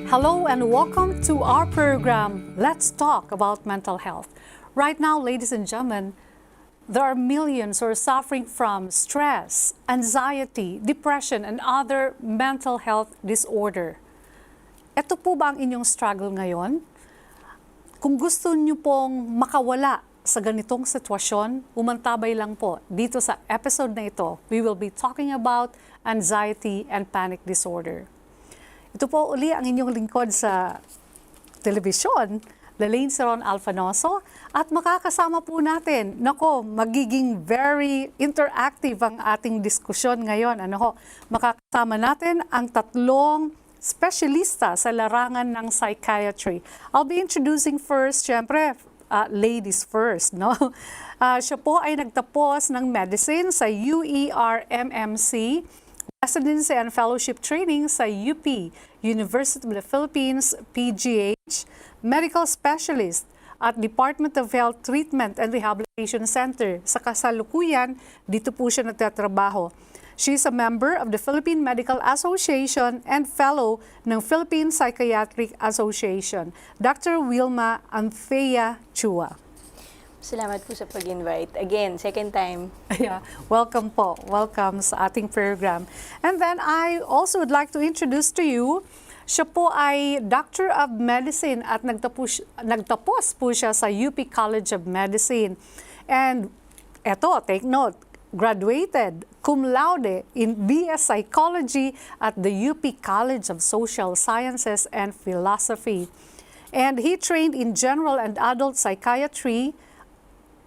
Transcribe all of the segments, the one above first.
Hello and welcome to our program, Let's Talk About Mental Health. Right now, ladies and gentlemen, there are millions who are suffering from stress, anxiety, depression, and other mental health disorder. Ito po ba ang inyong struggle ngayon? Kung gusto niyo pong makawala sa ganitong sitwasyon, umantabay lang po dito sa episode na ito. We will be talking about anxiety and panic disorder. Ito po uli ang inyong lingkod sa telebisyon, Lalaine Seron Alfanoso, at makakasama po natin, magiging very interactive ang ating diskusyon ngayon. Makakasama natin ang tatlong specialista sa larangan ng psychiatry. I'll be introducing first, syempre, ladies first. Siya po ay nagtapos ng medicine sa UER-MMC, residency and fellowship training sa UP, University of the Philippines, PGH, medical specialist at Department of Health Treatment and Rehabilitation Center. Sa kasalukuyan, dito po siya nagtatrabaho. She is a member of the Philippine Medical Association and fellow ng Philippine Psychiatric Association. Dr. Wilma Anthea Chua. Salamat po sa pag-invite. Again, second time. Yeah, welcome po. Welcome sa ating program. And then I also would like to introduce to you, siya po ay Doctor of Medicine at nagtapos po siya sa UP College of Medicine. And eto, take note, graduated cum laude in BS Psychology at the UP College of Social Sciences and Philosophy. And he trained in General and Adult Psychiatry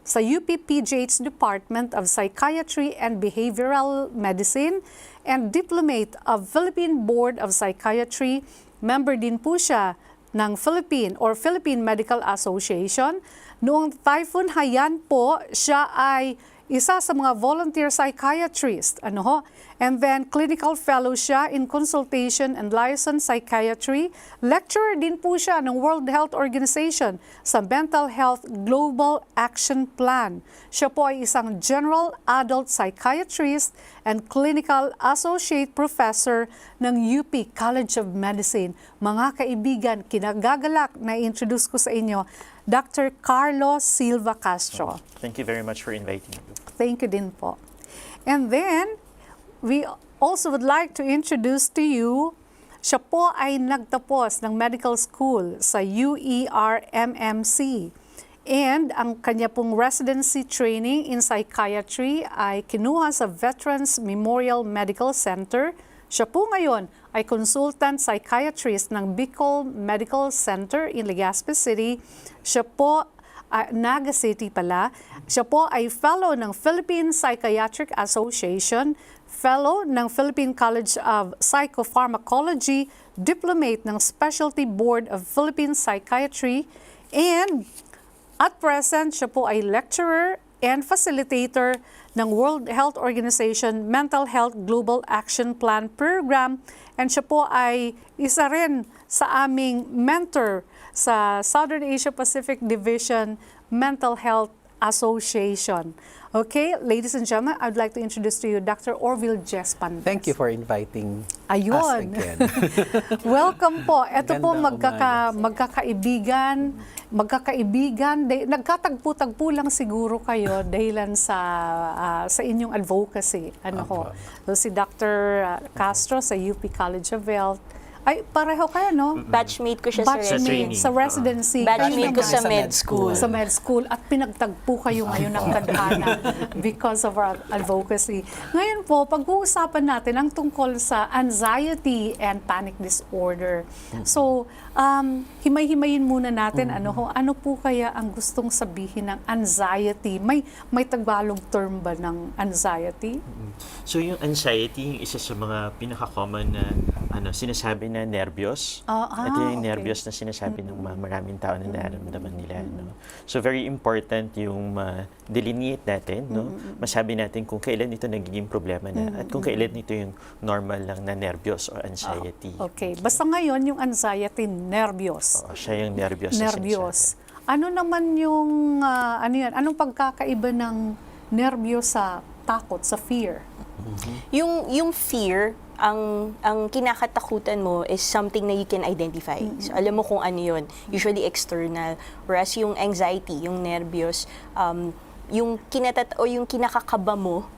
sa UP PGH Department of Psychiatry and Behavioral Medicine and Diplomate of Philippine Board of Psychiatry. Member din po siya ng Philippine Medical Association. Noong Typhoon Haiyan po, siya ay isa sa mga volunteer psychiatrist. And then clinical fellow siya in consultation and licensed psychiatry. Lecturer din po siya ng World Health Organization sa Mental Health Global Action Plan. Siya po ay isang general adult psychiatrist and clinical associate professor ng UP College of Medicine. Mga kaibigan, kinagagalak na introduce ko sa inyo, Dr. Carlos Silva Castro. Thank you very much for inviting me. Thank you din po. And then, we also would like to introduce to you, siya po ay nagtapos ng medical school sa UER-MMC. And ang kanya pong residency training in psychiatry ay kinuha sa Veterans Memorial Medical Center. Siya po ngayon ay consultant psychiatrist ng Bicol Medical Center in Legazpi City. Siya po, Naga City pala. Siya po ay fellow ng Philippine Psychiatric Association, fellow ng Philippine College of Psychopharmacology, diplomate ng Specialty Board of Philippine Psychiatry, and at present, siya po ay lecturer and facilitator ng World Health Organization Mental Health Global Action Plan Program. And siya po ay isa rin sa aming mentor sa Southern Asia Pacific Division Mental Health Association. Okay, ladies and gentlemen, I'd like to introduce to you Dr. Orville Jespan. Thank you for inviting us Ayun. again. Welcome po. Ito po Ganda magkakaibigan, nagkatagpo-tagpo lang siguro kayo dahilan sa inyong advocacy. So, si Dr. Castro sa UP College of Health. Ay, pareho kayo, no? Batchmate ko siya Sa residency. Batchmate ko sa med school. Sa med school. At pinagtagpo kayo ngayon ng tadhana because of our advocacy. Ngayon po, pag-uusapan natin ang tungkol sa anxiety and panic disorder. So, himay-himayin muna natin ano po kaya ang gustong sabihin ng anxiety. May Tagalog term ba ng anxiety? So yung anxiety, yung isa sa mga pinaka-common na sinasabi na nervyos. Ito yung nervyos na sinasabi ng maraming tao na nararamdaman nila. So very important yung delineate natin, masabi natin kung kailan ito nagiging problema na at kung kailan ito yung normal lang na nervyos or anxiety. Okay. Basta ngayon yung anxiety, nervyos. Siya yung nervyos. Nervyos. Ano naman yung, anong pagkakaiba ng nervyos sa takot, sa fear? Yung fear, ang kinakatakutan mo is something na you can identify. So, alam mo kung ano yun. Usually external. Whereas yung anxiety, yung nervyos, yung yung kinakakaba mo,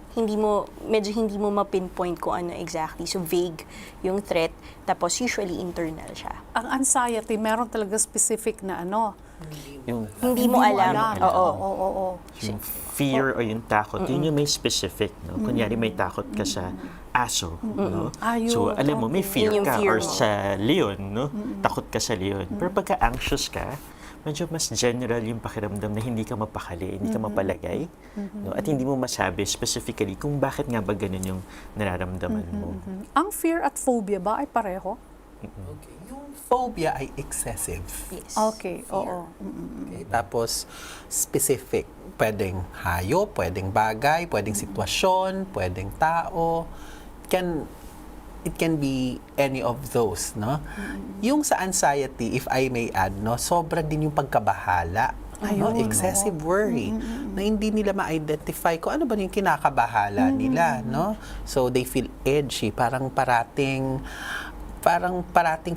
medyo hindi mo ma-pinpoint kung ano exactly. So, vague yung threat. Tapos, usually internal siya. Ang anxiety, meron talaga specific na ano? Yung Hindi mo alam. Oo. Oo. yung fear o yung takot, yun yung may specific, no? Kunyari may takot ka sa aso, no? Ayun, So, alam mo, may fear Yun yung ka, fear or mo. sa leon, no? Takot ka sa leon. Pero pagka anxious ka, medyo mas general yung pakiramdam na hindi ka mapakali, hindi ka mapalagay, no? At hindi mo masabi specifically kung bakit nga ba ganun yung nararamdaman mo. Ang fear at phobia ba ay pareho? Okay. Yung phobia ay excessive. Yes. Okay, oo. Okay. Tapos, specific. Pwedeng hayop, pwedeng bagay, pwedeng sitwasyon, pwedeng tao. It can be any of those, no? Yung sa anxiety, if I may add, no, sobra din yung pagkabahala. No? Excessive worry na hindi nila ma-identify kung ano ba yung kinakabahala nila, no? So they feel edgy, parang parating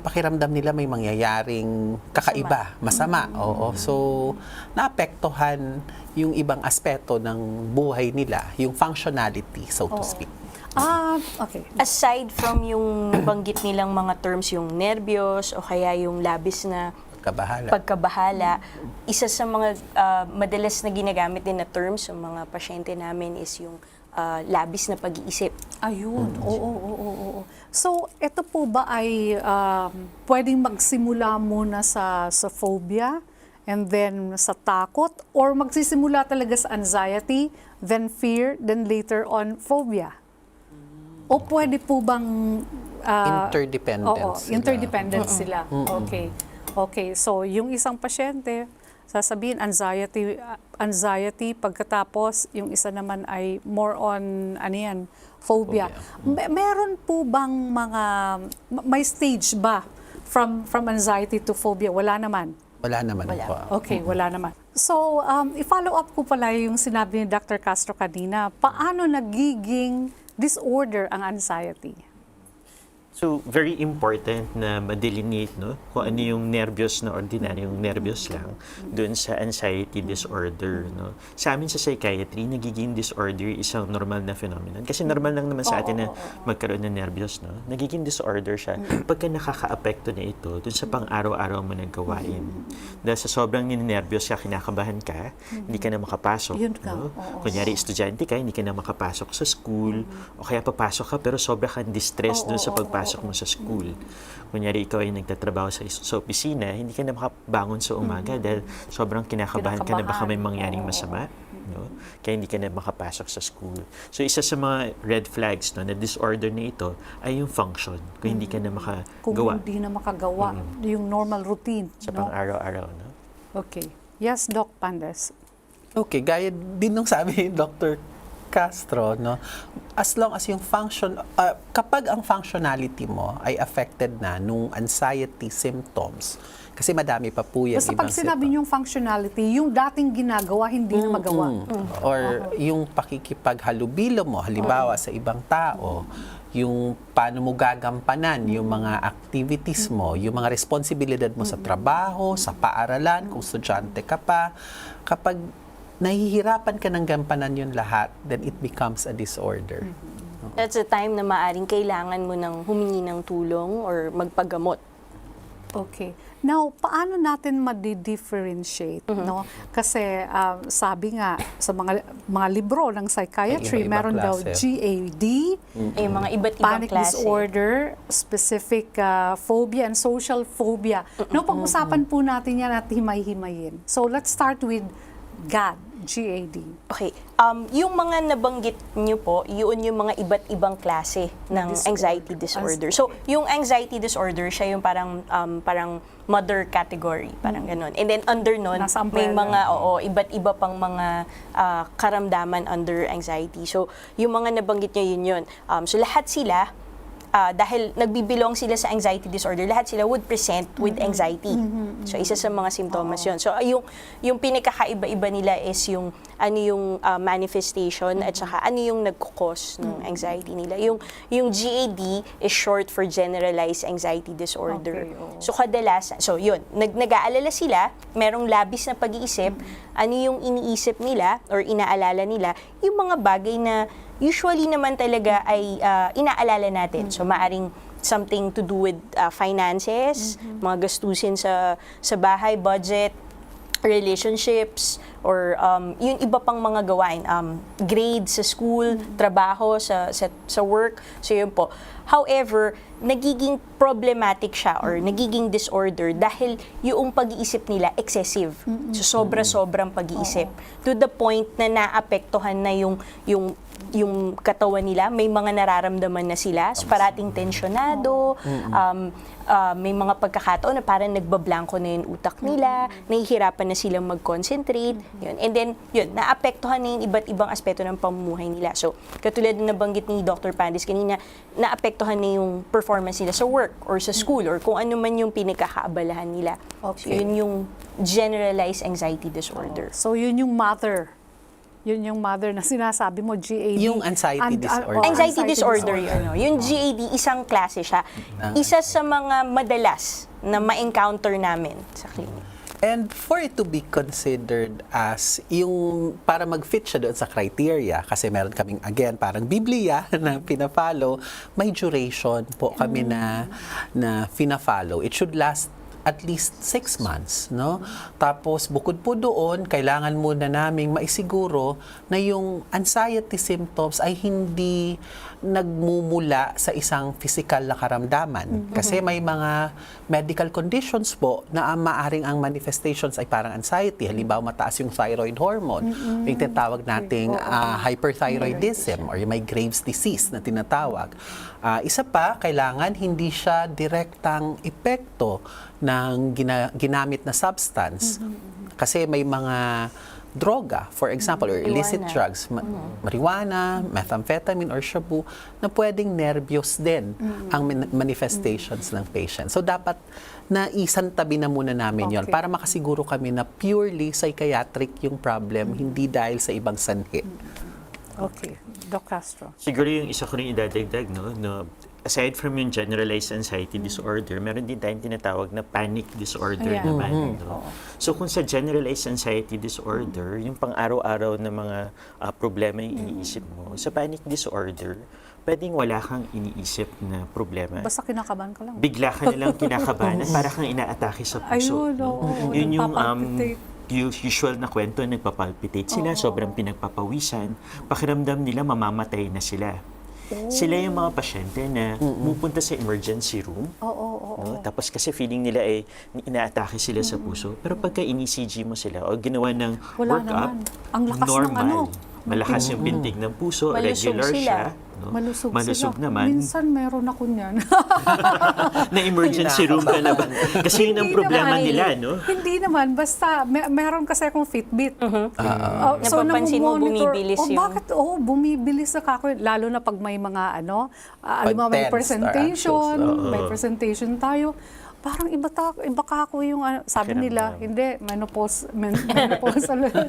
pakiramdam nila may mangyayaring kakaiba, masama. Oo. So, naapektuhan yung ibang aspeto ng buhay nila, yung functionality, so to speak. Okay. Aside from yung banggit nilang mga terms, yung nervyos o kaya yung labis na pagkabahala, isa sa mga madalas na ginagamit din na terms ng mga pasyente namin is yung labis na pag-iisip. Ayun, oo. So, ito po ba ay pwedeng magsimula muna sa phobia and then sa takot, or magsisimula talaga sa anxiety, then fear, then later on phobia? O pwede po bang Interdependent sila. Interdependent sila. Okay. So, yung isang pasyente, sasabihin anxiety, pagkatapos yung isa naman ay more on phobia. Meron po bang may stage ba from anxiety to phobia? Wala naman. Wala naman po. Okay, wala naman. So, i-follow up ko pala yung sinabi ni Dr. Castro kanina. Paano nagiging disorder ang anxiety? So, very important na ma-delineate, no, kung ano yung nervyos na ordinaryong nervyos lang doon sa anxiety disorder, no. Sa amin sa psychiatry, nagiging disorder isang normal na phenomenon. Kasi normal lang naman sa atin na magkaroon ng nervyos, no. Nagiging disorder siya pagka nakaka-apekto na ito doon sa pang-araw-araw mo na gawain. Dahil sa sobrang ninenervyos ka, kinakabahan ka, hindi ka na makapasok. Yun ka. No? Kunyari, estudyante ka, hindi ka na makapasok sa school, o kaya papasok ka pero sobra kang distress doon sa pagpasok mo sa school. Kunyari, ikaw ay nagtatrabaho sa opisina, hindi ka na makabangon sa umaga dahil sobrang kinakabahan ka na baka may mangyaring masama. No? Kaya hindi ka na makapasok sa school. So, isa sa mga red flags, no, na disorder na ito ay yung function. Kung hindi ka na makagawa. Kung hindi na makagawa, yung normal routine. Sa pang-araw-araw. No? Okay. Yes, Doc Pandes. Okay, gaya din nung sabi ni Dr. Castro, no, as long as yung kapag ang functionality mo ay affected na nung anxiety symptoms, kasi madami pa po yan. Basta pag sinabi yung functionality, yung dating ginagawa, hindi na magawa. Or yung pakikipaghalubilo mo, halimbawa sa ibang tao, yung paano mo gagampanan yung mga activities mo, yung mga responsibilidad mo sa trabaho, sa paaralan, kung estudyante ka pa, kapag nahihirapan ka ng gampanan yun lahat, then it becomes a disorder. That's a time na maaring kailangan mo ng humingi ng tulong or magpagamot. Okay. Now, paano natin ma-differentiate, no? Kasi sabi nga sa mga libro ng psychiatry, Iba-ibang meron daw klase. GAD, Yung mga iba't ibang panic klase. disorder, specific phobia, and social phobia. No, pag-usapan po natin yan at himay-himayin. So, let's start with GAD. Okay. Yung mga nabanggit nyo po, yun yung mga iba't ibang klase ng anxiety disorder. So, yung anxiety disorder, siya yung parang mother category, parang ganun. And then under nun, Nasa may umbrella. mga iba't iba pang mga karamdaman under anxiety. So, yung mga nabanggit nyo yun. So, lahat sila dahil nagbibilong sila sa anxiety disorder, lahat sila would present with anxiety. So, isa sa mga simptomas yun. So, yung pinakakaiba-iba nila is yung ano yung manifestation at saka ano yung nagkukos ng anxiety nila. Yung GAD is short for Generalized Anxiety Disorder. Okay, oo. So, kadalasan, so yun, nag-aalala sila, merong labis na pag-iisip, ano yung iniisip nila or inaalala nila, yung mga bagay na usually naman talaga ay inaalala natin. So, maaring something to do with finances, mga gastusin sa bahay, budget, relationships, or yung iba pang mga gawain, grades sa school, trabaho, sa work. So, yun po. However, nagiging problematic siya or nagiging disorder dahil yung pag-iisip nila excessive. So, sobra-sobrang pag-iisip. To the point na naapektuhan na yung katawan nila, may mga nararamdaman na sila, so parating tensyonado, may mga pagkakataon na parang nagbablanko na yung utak nila, nahihirapan na silang mag-concentrate, yun. And then, yun, naapektuhan na yung iba't ibang aspeto ng pamumuhay nila. So, katulad na nabanggit ni Dr. Pandis kanina, naapektuhan na yung performance nila sa work or sa school or kung ano man yung pinagkakaabalahan nila. Okay. So, yun yung generalized anxiety disorder. So, yun yung mother. Yun yung mother na sinasabi mo, GAD. Yung anxiety disorder. Anxiety disorder yun. No? Yung GAD, isang klase siya. Isa sa mga madalas na ma-encounter namin sa clinic. And for it to be considered as yung para mag-fit siya doon sa criteria, kasi meron kaming, again, parang Biblia na pina-follow, may duration po kami na pina-follow. It should last at least 6 months, no? Tapos, bukod po doon, kailangan muna naming maisiguro na yung anxiety symptoms ay hindi nagmumula sa isang physical na karamdaman. Kasi may mga medical conditions po na maaring ang manifestations ay parang anxiety. Halimbawa, mataas yung thyroid hormone, yung tinatawag nating hyperthyroidism or yung may Graves' disease na tinatawag. Isa pa, kailangan hindi siya direktang epekto ng ginamit na substance. Kasi may mga droga, for example, or illicit drugs, marijuana, methamphetamine, or shabu, na pwedeng nervyos din ang manifestations ng patient. So, dapat naisantabi na muna namin yon para makasiguro kami na purely psychiatric yung problem, hindi dahil sa ibang sanhi. Okay. Doc Castro. Siguro yung isa ko rin idadagdag, no, aside from yung generalized anxiety disorder, meron din tayong tinatawag na panic disorder naman. No? So kung sa generalized anxiety disorder, yung pang-araw-araw na mga problema yung iniisip mo, sa panic disorder, pwedeng wala kang iniisip na problema. Basta kinakabahan ka lang. Bigla ka nalang kinakabahan at para kang inaatake sa puso. Ayun, no? oo. Yun yung Nagpapalpitate. usual na kwento, nagpapalpitate sila, sobrang pinagpapawisan, pakiramdam nila mamamatay na sila. Sila yung mga pasyente na pupunta sa emergency room. No? Tapos kasi feeling nila inaatake sila sa puso. Pero pagka ini-CG mo sila o ginawa ng workup, Ang lakas normal. ng Malakas yung pintig ng puso, Malusog regular sila. siya. No? Malusog sila. naman. Minsan meron ako niyan. Na emergency room ka na ba? Kasi yun ang problema nila, no? Hindi naman. Basta, meron kasi akong Fitbit. Napapansin mo bumibilis yung... Bakit? Bumibilis na kako. Lalo na pag may mga, alam mo, may Pag-tense or presentation. anxious, May presentation tayo. Parang iba ka ako yung, sabi nila, hindi, menopausal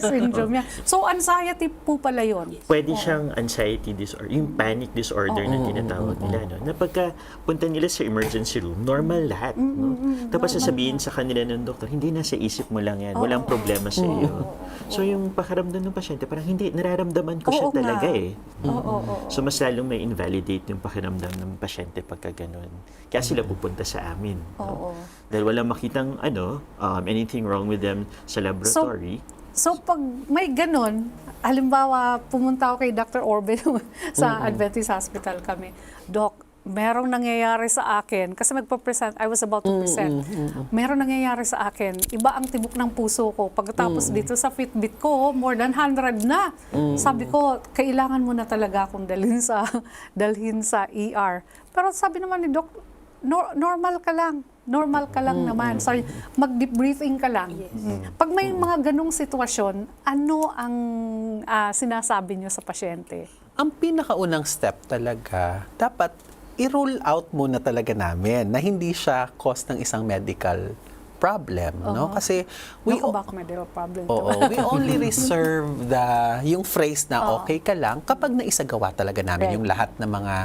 syndrome yan. So, anxiety po pala yun. Pwede siyang anxiety disorder, yung panic disorder na tinatawag nila. No? Na pagka punta nila sa emergency room, normal lahat. No? Tapos sasabihin sa kanila ng doktor, hindi nasa isip mo lang yan, walang problema sa iyo. So yung pakaramdam ng pasyente, parang hindi, nararamdaman ko siya talaga eh. So mas lalong may invalidate yung pakiramdam ng pasyente pagka ganun. Kaya sila pupunta sa amin. No? Dahil walang makitang anything wrong with them sa laboratory. So pag may ganun, halimbawa pumunta ako kay Dr. Orben sa Adventist Hospital kami, Doc, merong nangyayari sa akin, kasi magpa-present, I was about to present, merong nangyayari sa akin, iba ang tibok ng puso ko. Pagkatapos dito sa Fitbit ko, more than 100 na. Sabi ko, kailangan mo na talaga akong dalhin sa ER. Pero sabi naman ni Doc, normal ka lang. Normal ka lang naman. Sorry, mag-deep breathing ka lang. Pag may mga ganong sitwasyon, ano ang sinasabi nyo sa pasyente? Ang pinakaunang step talaga, dapat i-rule out muna talaga namin na hindi siya cause ng isang medical problem, no? Kasi Baka medical problem to. we only reserve yung phrase na okay ka lang kapag naisagawa talaga namin yung lahat ng mga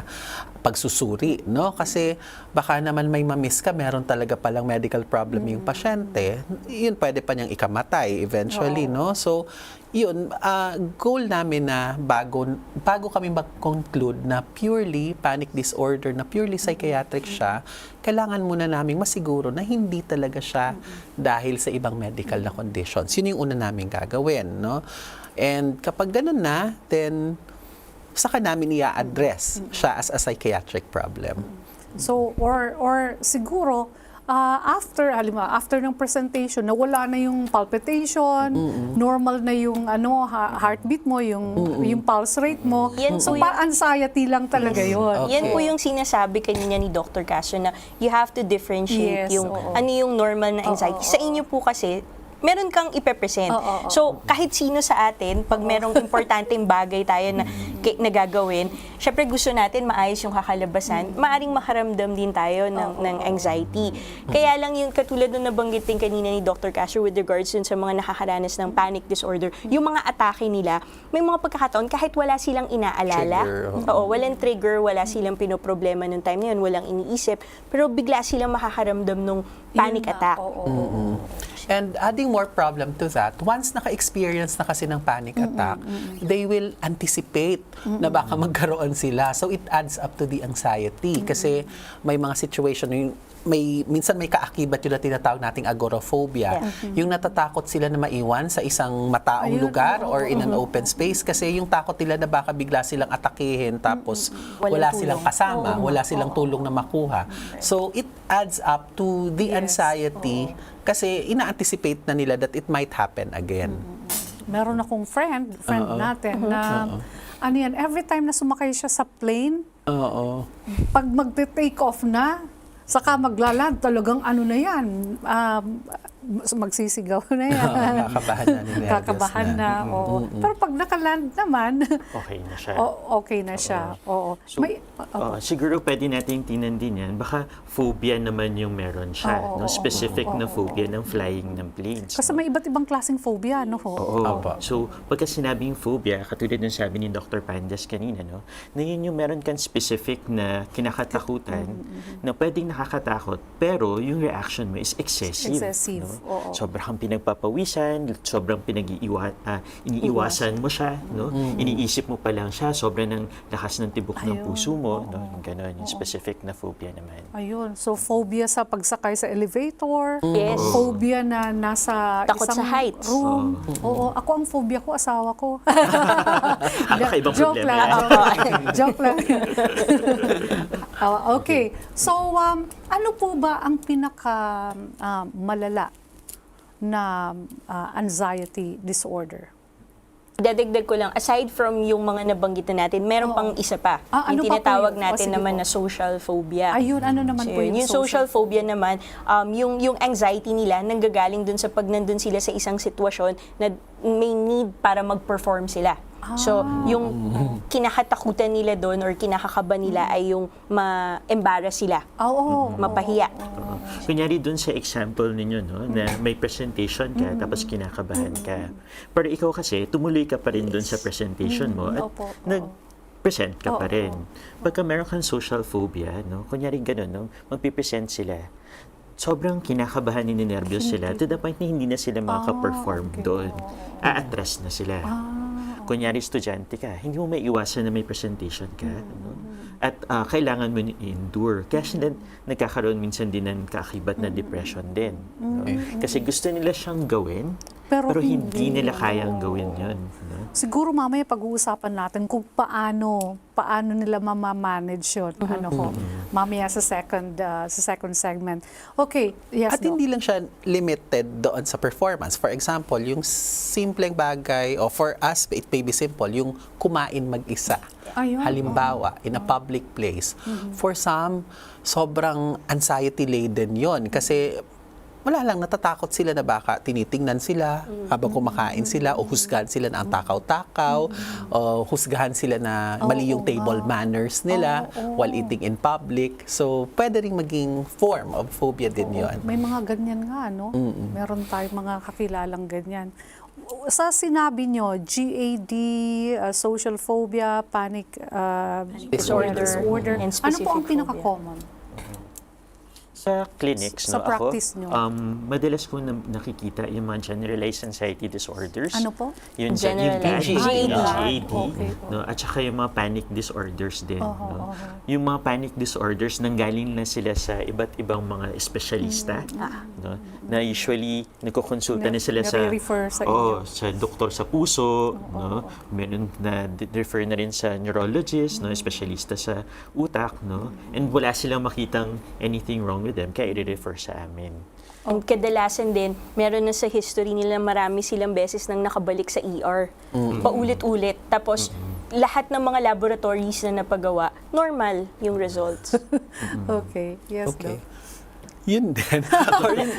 pagsusuri, no? Kasi baka naman may mamiss ka, meron talaga palang medical problem yung pasyente, yun pwede pa niyang ikamatay eventually, no? So, yun, goal namin na bago kami mag-conclude na purely panic disorder, na purely psychiatric siya, kailangan muna namin masiguro na hindi talaga siya dahil sa ibang medical na conditions. Yun yung una namin gagawin, no? And kapag ganun na, then saka namin i-address siya as a psychiatric problem. So, or siguro, after ng presentation, nawala na yung palpitation, normal na yung heartbeat mo, yung pulse rate mo. So, anxiety lang talaga yun. Yan po yung sinasabi kanina ni Dr. Castro na you have to differentiate ano yung normal na anxiety. Sa inyo po kasi, meron kang ipepresent. So, kahit sino sa atin, pag merong importanteng bagay tayo na gagawin, syempre gusto natin maayos yung kakalabasan, maaring makaramdam din tayo ng anxiety. Kaya lang yung katulad nung nabanggit din kanina ni Dr. Castro with regards sa mga nakakaranas ng panic disorder, yung mga atake nila, may mga pagkakataon kahit wala silang inaalala, walang trigger, wala silang pinoproblema nung time na yun, walang iniisip, pero bigla silang makakaramdam nung panic attack. And adding more problem to that, once naka-experience na kasi ng panic attack, they will anticipate na baka magkaroon sila. So it adds up to the anxiety. Kasi may mga situation, minsan may kaakibat yun na tinatawag nating agoraphobia. Yung natatakot sila na maiwan sa isang mataong lugar or in an open space kasi yung takot nila na baka bigla silang atakihin tapos wala silang kasama, wala silang tulong na makuha. So it adds up to the anxiety kasi ina-anticipate na nila that it might happen again. Meron akong friend natin na every time na sumakay siya sa plane, pag magte-take off na, saka maglaland, talagang na yan, magsisigaw na yan. Kakabahan na. Pero pag nakaland naman, okay na siya. Okay na siya. So, siguro pwede natin tinan din yan. Baka phobia naman yung meron siya. Specific na phobia ng flying ng planes. Kasi may iba't ibang klaseng phobia, no? So, pagka sinabing phobia, katulad ng sabi ni Dr. Pandas kanina, no, na yun yung meron kang specific na kinakatakutan na pwedeng nakakatakot, pero yung reaction mo is excessive. No? Sobrang pinagpapawisan, sobrang iniiwasan mo siya, no? Iniisip mo pa lang siya, sobrang ng lakas ng tibok ng puso mo, no? Yung gano'n, yung specific na phobia naman. Ayun, so phobia sa pagsakay sa elevator, Yes. phobia na nasa Takot isang sa heights. room. Ako ang phobia ko, asawa ko. Ibang Joke problema. Joke lang. Okay, so ano po ba ang pinaka malala na anxiety disorder? Dadagdag ko lang, aside from yung mga nabanggit na natin, meron pang isa pa. Ano yung pa po tinatawag yun? natin Sige naman po. na social phobia. Ayun, ano naman So, po yung yung social phobia naman, yung anxiety nila nanggagaling dun sa pag nandun sila sa isang sitwasyon na may need para mag-perform sila. So, yung kinakatakutan nila doon or kinakakaba nila ay yung ma-embarrass sila, mapahiya. Kunyari dun sa example ninyo, no, na may presentation ka, tapos kinakabahan ka. Pero ikaw kasi, tumuloy ka pa rin dun sa presentation mo at nag-present ka pa rin. Pagka meron kang social phobia, no, kunyari ganun, no, magpipresent sila, sobrang kinakabahan, ninenervyos sila to the point na hindi na sila makaka-perform doon. Aatras na sila. Kunyari, estudyante ka, hindi mo maiiwasan na may presentation ka. No? At kailangan mo i-endure. Kaya sila nagkakaroon minsan din ng kaakibat na depression din. No? Kasi gusto nila siyang gawin, pero hindi nila kayang gawin yun. No? Siguro mamaya pag-uusapan natin kung paano nila mamamanage yun. Mamaya sa second segment. Okay, yes. At hindi lang siya limited doon sa performance. For example, yung simpleng bagay, or for us, it may be simple, yung kumain mag-isa. Halimbawa, in a public place. For some, sobrang anxiety-laden yon kasi wala lang, natatakot sila na baka tinitingnan sila habang kumakain sila o husgahan sila na ang takaw-takaw o husgahan sila na mali yung table manners nila while eating in public. So, pwede rin maging form of phobia din yun. May mga ganyan nga, no? Meron tayong mga kakilalang ganyan. Sa sinabi nyo, GAD, social phobia, panic disorder. And Ano po ang specific pinaka-common? Sa clinics, Sa no, practice ako, nyo? madalas ko nakikita yung mga generalized anxiety disorders. Ano po? Yung Generalized. GAD, GAD. Okay. no, at saka yung mga panic disorders din. No? Yung mga panic disorders, nanggaling na sila sa iba't ibang mga espesyalista. No? Na usually, nagkukonsulta na sila sa Nare-refer sa inyo. sa doktor sa puso, no? Meron na refer na rin sa neurologist, no, espesyalista sa utak, no? And wala silang makitang anything wrong with them, kaya i-refer sa amin. And kadalasan din, meron na sa history nila marami silang beses nang nakabalik sa ER. Paulit-ulit. Tapos, lahat ng mga laboratories na napagawa, normal yung results. Okay. Yes, Okay. Doc. Yun din.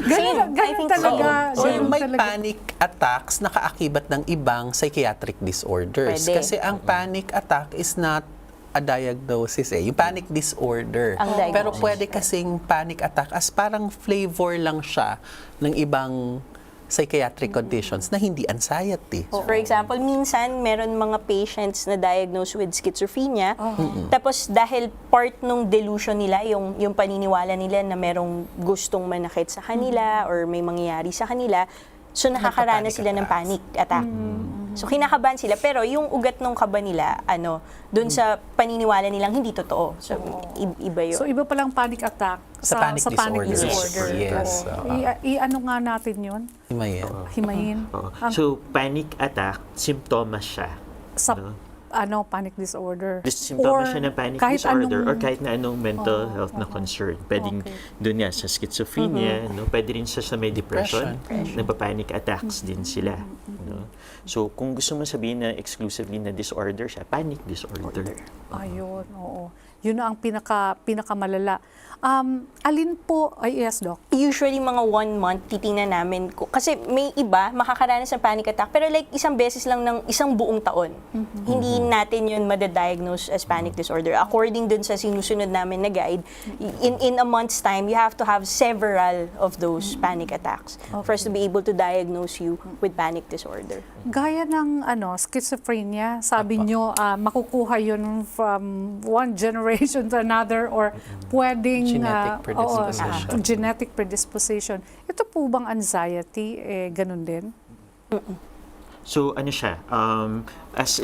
Ganun I think so. talaga. Or ganun may talaga. panic attacks na kaakibat ng ibang psychiatric disorders. Pwede. Kasi ang panic attack is not a diagnosis eh. Yung panic disorder. Ang diagnosis. Pero pwede kasing panic attack as parang flavor lang siya ng ibang psychiatric conditions na hindi anxiety. So, for example, minsan meron mga patients na diagnosed with schizophrenia. Tapos dahil part nung delusion nila, yung paniniwala nila na merong gustong manakit sa kanila or may mangyayari sa kanila, so nakakaranas sila ng panic attack. So kinakabahan sila, pero yung ugat ng kaba nila, dun sa paniniwala nilang hindi totoo. So iba yun. So, iba palang panic attack Sa panic disorder. Yes. Oo. I-ano nga natin yun? Himayin. Himayin. Oo. Ang- So, panic attack, simptomas siya. sa no? panic disorder. Simptomas siya ng panic kahit disorder or anong- kahit na anong mental health na concern. Pwedeng doon nga sa schizophrenia, no? Pwede rin sa may depression, nagpa-panic attacks din sila. No? So, kung gusto mo sabihin na exclusively na disorder siya, panic disorder. Ayun, oo. Yun na ang pinakamalala. Alin po, ay yes, Doc. Usually, mga 1 month, titingnan namin. Kasi may iba, makakaranas ng panic attack, pero like isang beses lang ng isang buong taon. Hindi natin yun madadiagnose as panic disorder. According dun sa sinusunod namin na guide, in a month's time, you have to have several of those panic attacks for us to be able to diagnose you with panic disorder. Gaya ng schizophrenia, sabi nyo, makukuha yun from one generation to another or pwedeng Genetic predisposition. Genetic predisposition. Ito po bang anxiety, ganun din? So, ano siya, as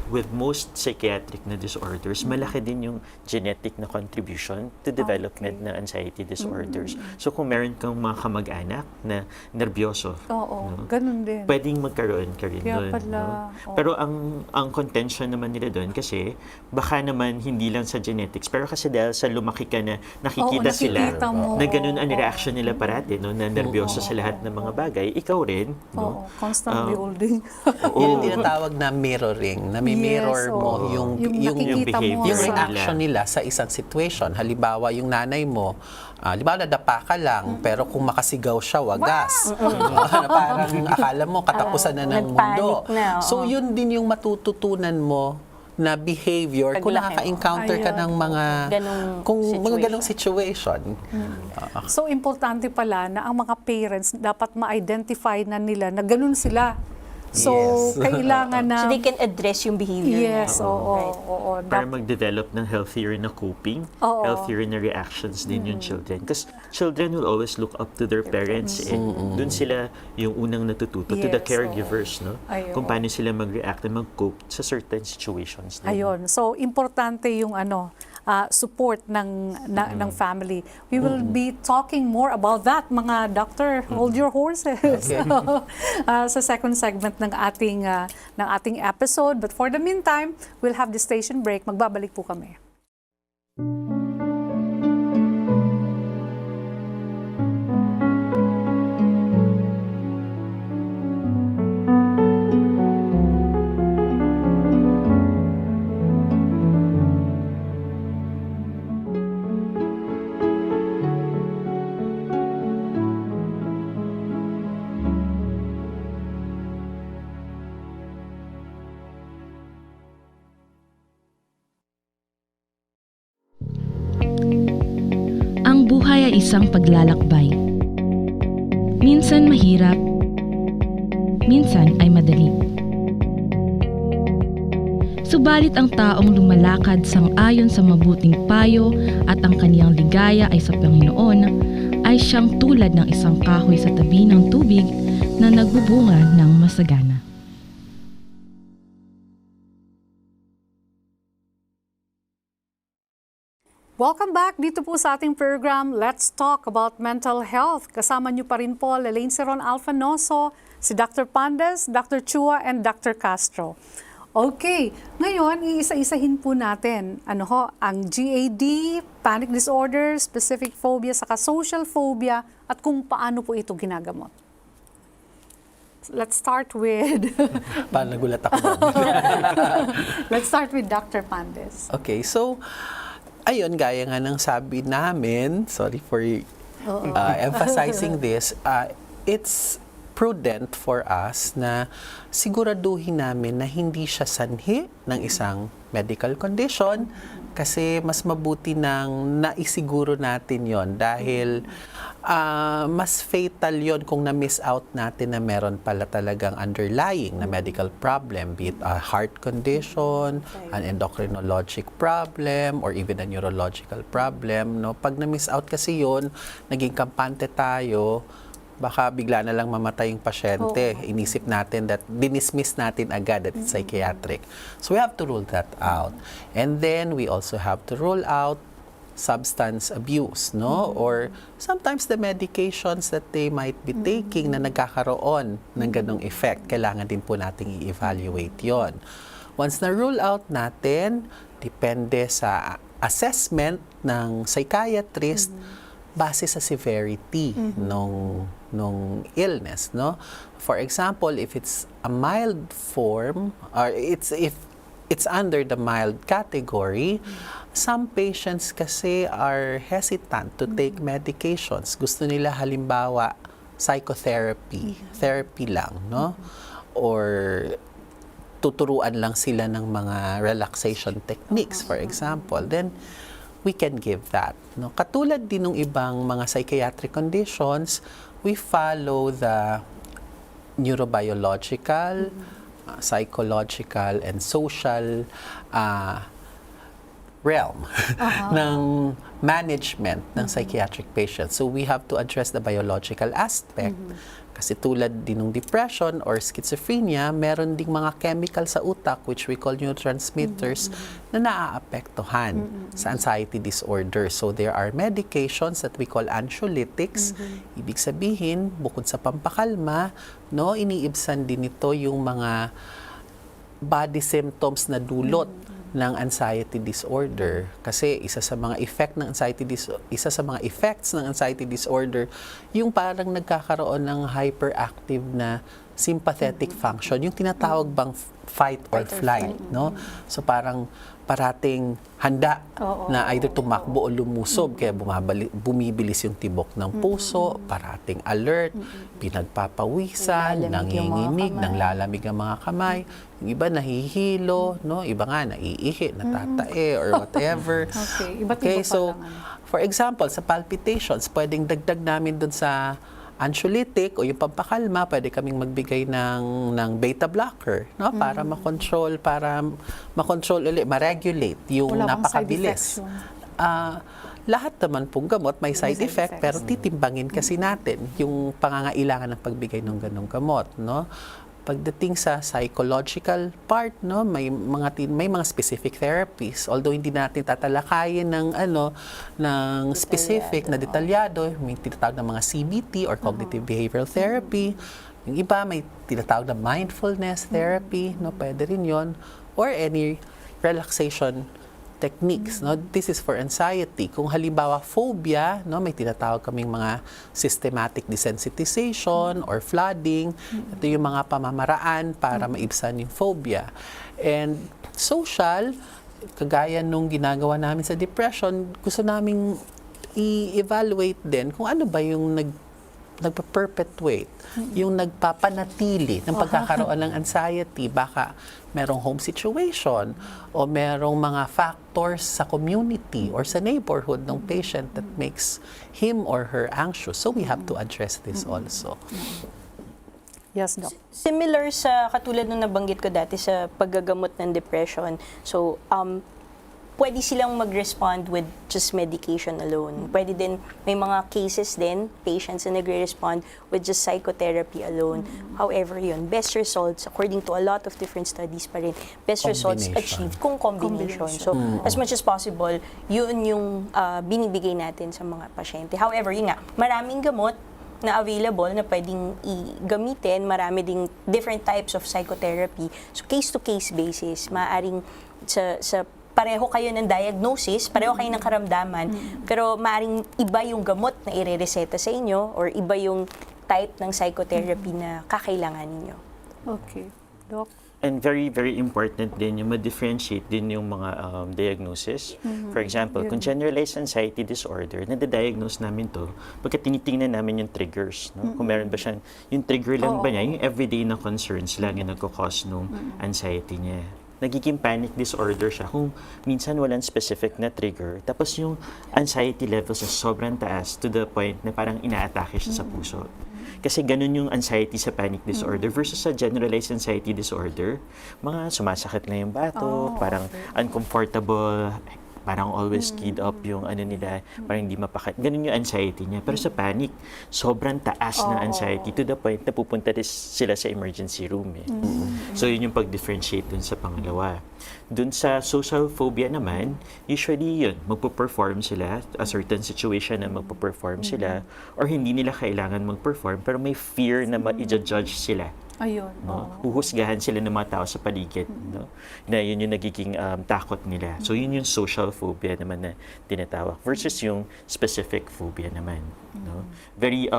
with most psychiatric na disorders, malaki din yung genetic na contribution to development ng anxiety disorders. So, kung meron kang mga kamag-anak na nerbyoso, Oo, ganun din. pwedeng magkaroon ka rin Kaya doon. pala, No? Pero ang contention naman nila doon kasi baka naman hindi lang sa genetics, pero kasi dahil sa lumaki ka na nakikita sila nakikita mo. na ganun ang reaction nila parati, no? Na nerbyoso sa lahat ng mga bagay, ikaw rin. Oo, No? constantly holding. Yun yung tinatawag na mirroring, na may Yes, mirror mo oo. yung nakikita mo behavior yung sa- reaction nila sa isang situation. Halimbawa, yung nanay mo, halimbawa, nadapa ka lang, pero kung makasigaw siya, wagas. Parang akala mo, katapusan na ng mundo. nagpanic na, oo. So, yun din yung matututunan mo na behavior kung Paglaki mo. nakaka-encounter ka ng mga mga ganong situation. So, importante pala na ang mga parents dapat ma-identify na nila na ganun sila. So, Yes. kailangan na... So they can address yung behavior. Yes, nila. oo. Right. oo. Para mag-develop ng healthier na coping, Oo. healthier na reactions din yung children. Because children will always look up to their parents. Doon sila yung unang natututo, to the Yes, caregivers, no? Ayun. Kung paano sila mag-react and mag-cope sa certain situations. din. Ayun. So, importante yung support ng family. We will be talking more about that, mga doctor. Hold your horses. Sa second segment ng ating episode. But for the meantime, we'll have the station break. Magbabalik po kami. buhay ay isang paglalakbay. Minsan mahirap, minsan ay madali. Subalit ang taong lumalakad sang-ayon sa mabuting payo at ang kaniyang ligaya ay sa Panginoon, ay siyang tulad ng isang kahoy sa tabi ng tubig na nagbubunga ng masagana. Welcome back dito po sa ating program, Let's Talk About Mental Health. Kasama niyo pa rin po, Lelaine Seron Alfanoso, si Dr. Pandes, Dr. Chua, and Dr. Castro. Okay, ngayon, iisa-isahin po natin ang GAD, panic disorder, specific phobia, saka social phobia, at kung paano po ito ginagamot. Let's start with... Paano nagulat ako? Let's start with Dr. Pandes. Okay, so, ayun, gaya nga ng sabi namin, sorry for emphasizing this, it's prudent for us na siguraduhin namin na hindi siya sanhi ng isang medical condition kasi mas mabuti nang naisiguro natin yon dahil mas fatal yon kung na-miss out natin na meron pala talagang underlying na medical problem, be it a heart condition, an endocrinologic problem, or even a neurological problem. No? Pag na-miss out kasi yon, naging kampante tayo, baka bigla na lang mamatay yung pasyente. Inisip natin that, dinismiss natin agad that it's psychiatric. So we have to rule that out. And then we also have to rule out substance abuse, no? Or sometimes the medications that they might be taking na nagkakaroon ng ganong effect, kailangan din po nating i-evaluate yon. Once na-rule out natin, depende sa assessment ng psychiatrist, base sa severity nung illness, no? For example, if it's a mild form or if it's under the mild category, some patients kasi are hesitant to take medications. Gusto nila halimbawa psychotherapy, therapy lang, no? Or tuturuan lang sila ng mga relaxation techniques, for example. Then we can give that. No? Katulad din ng ibang mga psychiatric conditions, we follow the neurobiological, psychological, and social realm ng management ng psychiatric patients. So we have to address the biological aspect. Kasi tulad din ng depression or schizophrenia, meron ding mga chemical sa utak which we call neurotransmitters na naaapektuhan sa anxiety disorder. So there are medications that we call anxiolytics. Ibig sabihin, bukod sa pampakalma, no, iniibsan din ito yung mga body symptoms na dulot ng anxiety disorder kasi isa sa mga effects ng anxiety disorder yung parang nagkakaroon ng hyperactive na sympathetic function, yung tinatawag bang fight or flight, no? So parang parating handa na either tumakbo o lumusob kaya bumibilis yung tibok ng puso, parating alert, pinagpapawisan, nanginginig, nanglalamig ang mga kamay, yung iba nahihilo, no? Iba nga naiihi, natatae or whatever. Okay, so for example, sa palpitations, pwedeng dagdag namin dun sa anxiolytic o yung pampakalma, pwede kaming magbigay ng beta blocker, no? Para makontrol ulit, ma-regulate yung napakabilis. Lahat naman pong gamot may side effect, pero titimbangin kasi natin yung pangangailangan ng pagbigay ng ganong gamot, no? Pagdating sa psychological part, no, may mga specific therapies. Although hindi natin tatalakayin ng specific na detalyado, may tinatawag na mga CBT or cognitive behavioral therapy. Yung iba may tinatawag na mindfulness therapy, no, pwede rin 'yon, or any relaxation techniques, no? This is for anxiety. Kung halimbawa phobia, no, may tinatawag kaming mga systematic desensitization or flooding. Ito yung mga pamamaraan para maibsan yung phobia. And social, kagaya nung ginagawa namin sa depression, gusto naming i-evaluate din kung ano ba yung nagpa-perpetuate, yung nagpapanatili ng pagkakaroon ng anxiety. Baka merong home situation o merong mga factors sa community or sa neighborhood ng patient that makes him or her anxious. So we have to address this also. Yes, Doc. Similar sa katulad nung nabanggit ko dati sa paggagamot ng depression. So, pwede silang mag-respond with just medication alone. Pwede din, may mga cases din, patients na nagre-respond with just psychotherapy alone. However, yun, best results, according to a lot of different studies pa rin, best results achieved kung combination. So, as much as possible, yun yung binibigay natin sa mga pasyente. However, yun nga, maraming gamot na available na pwedeng i-gamitin, marami ding different types of psychotherapy. So, case-to-case basis, maaring sa pareho kayo ng diagnosis, pareho kayo ng karamdaman, pero maaring iba yung gamot na ire-reseta sa inyo or iba yung type ng psychotherapy na kakailangan ninyo. Okay. Doc? And very, very important din yung ma-differentiate din yung mga diagnosis. For example, kung generalized anxiety disorder, nade-diagnose namin to pagka tinitingnan namin yung triggers. No? Kung meron ba siyang, yung trigger lang ba niya, yung everyday na concerns lang yung nagkakause ng anxiety niya. Nagiging panic disorder siya kung minsan walang specific na trigger, tapos yung anxiety levels na sobrang taas to the point na parang inaatake siya sa puso. Kasi ganun yung anxiety sa panic disorder versus sa generalized anxiety disorder, mga sumasakit na yung bato, parang uncomfortable, parang always keyed up yung ano nila, parang hindi ganun yung anxiety niya. Pero sa panic, sobrang taas na anxiety to the point na pupunta sila sa emergency room. So yun yung pag-differentiate dun sa pangalawa. Dun sa social phobia naman, usually yun, magpo-perform sila, a certain situation na magpo-perform sila, or hindi nila kailangan mag-perform, pero may fear na ma-judge sila. Ayun. No? Huhusgahan sila ng mga tao sa paligid. No? Na yun yung nagiging takot nila. So yun yung social phobia naman na tinatawag versus yung specific phobia naman. No? Very